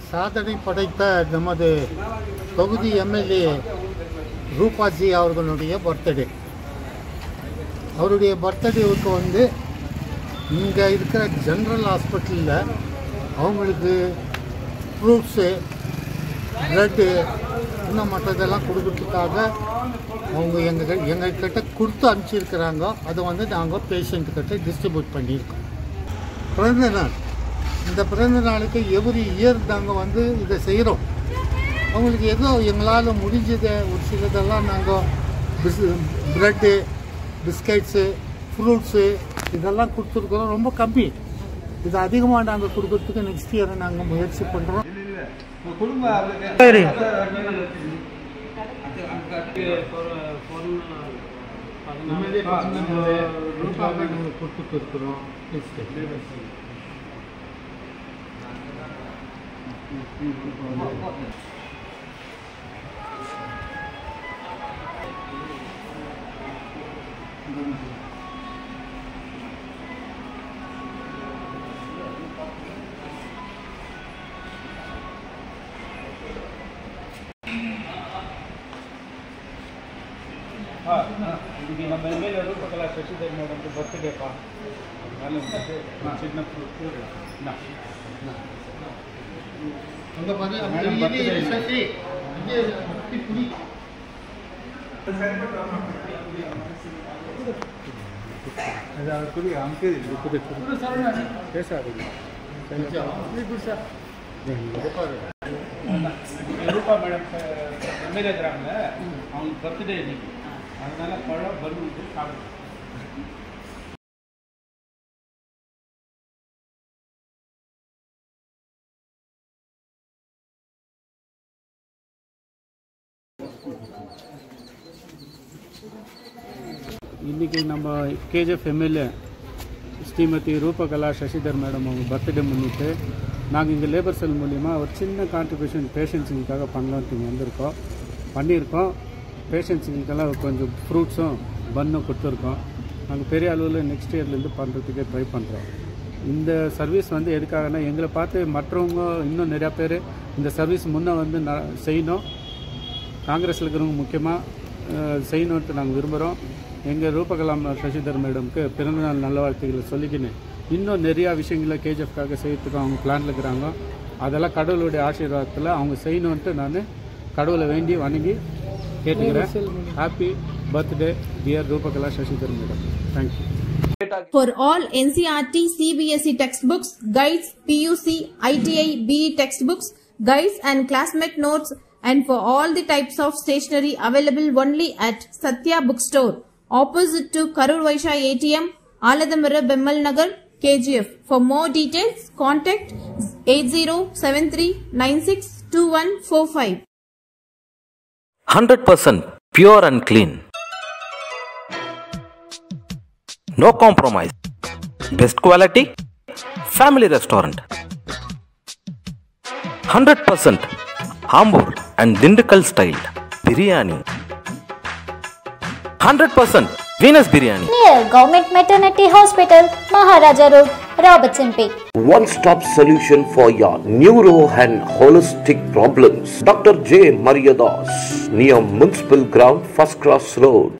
சாதனை படைத்த நமது தொகுதி எம்எல்ஏ ரூபாஜி அவர்களுடைய பர்த்டே. அவருடைய பர்த்டேவுக்கு வந்து இங்கே இருக்கிற ஜென்ரல் ஹாஸ்பிட்டலில் அவங்களுக்கு ஃப்ரூட்ஸு, ப்ரெட்டு, இன்னும் மற்றதெல்லாம் கொடுக்கறதுக்காக அவங்க எங்கள்கிட்ட கொடுத்து அனுப்பிச்சிருக்கிறாங்க. அதை வந்து நாங்கள் பேஷண்ட்டுக்கிட்ட டிஸ்ட்ரிபியூட் பண்ணியிருக்கோம். பிறந்த நாள், இந்த பிறந்த நாளுக்கு எவ்ரி இயர் நாங்கள் வந்து இதை செய்கிறோம். அவங்களுக்கு ஏதோ எங்களால் முடிஞ்சதை ஒரு சிலதெல்லாம் நாங்கள் ப்ரெட்டு, பிஸ்கட்ஸு, ஃப்ரூட்ஸு இதெல்லாம் கொடுத்துருக்குறோம். ரொம்ப கம்மி. இது அதிகமாக நாங்கள் கொடுக்கறதுக்கு நெக்ஸ்ட் இயர் நாங்கள் முயற்சி பண்ணுறோம். கொடுத்துட்டு இருக்கிறோம். இன்னைக்கு நம்ம எம்எல்ஏ ரூபகலா சசிதர் மேடம் பர்த்டேப்பா. சின்ன ரூபா மேடம் எம்எல்ஏ இருக்கிறாங்க, அவங்க பர்த்டே இன்னைக்கு. அதனால பழம் பலூன் சாப்பிடும். இன்றைக்கி நம்ம கேஜிஎஃப் எம்எல்ஏ ஸ்ரீமதி ரூபகலா சசிதர் மேடம் அவங்க பர்த்டே முன்னிட்டு நாங்கள் இங்கே லேபர் செல் மூலிமா ஒரு சின்ன கான்ட்ரிபியூஷன் பேஷண்ட்ஸுங்களுக்காக பண்ணலான்ட்டு பண்ணியிருக்கோம். பேஷண்ட்ஸுங்களுக்கெல்லாம் கொஞ்சம் ஃப்ரூட்ஸும் பன்னும் கொடுத்துருக்கோம். நாங்கள் பெரிய அளவில் நெக்ஸ்ட் இயர்லேருந்து பண்ணுறதுக்கே ட்ரை பண்ணுறோம். இந்த சர்வீஸ் வந்து எதுக்காகனா எங்களை பார்த்து மற்றவங்க இன்னும் நிறையா பேர் இந்த சர்வீஸ் முன்னே வந்து செய்யணும். காங்கிரஸில் இருக்கிறவங்க முக்கியமாக செய்யணுன்ட்டு நாங்கள் விரும்புகிறோம். எங்கள் ரூபகலா சசிதர் மேடம்க்கு பிறந்தநாள் நல்ல வாழ்த்துக்களை சொல்லிக்கின்னு இன்னும் நிறையா விஷயங்களை கேஜிஎஃப்காக செய்யறதுக்கு அவங்க பிளானில் இருக்கிறாங்க. அதெல்லாம் கடவுளுடைய ஆசீர்வாதத்தில் அவங்க செய்யணுன்ட்டு நான் கடவுளை வேண்டி வணங்கி கேட்டுக்கிறேன். Happy birthday dear Roopakala Shashidhar madam. Thank you. For all NCERT, CBSE textbooks, guides, PUC, ITI, BE textbooks, guides and classmate notes, and for all the types of stationery available only at Satya Bookstore, opposite to Karur Vaishya ATM, Aladamara Bemmal Nagar, KGF. For more details, contact 8073962145. 100% pure and clean. No compromise. Best quality. Family restaurant. 100% Ambur and Dindukal style biryani. 100% Venus biryani. Near Government Maternity Hospital, Maharaja Road, Robertsonpet. One-stop solution for your neuro and holistic problems. Dr. J. Mariadas, near Municipal Ground, First Cross Road.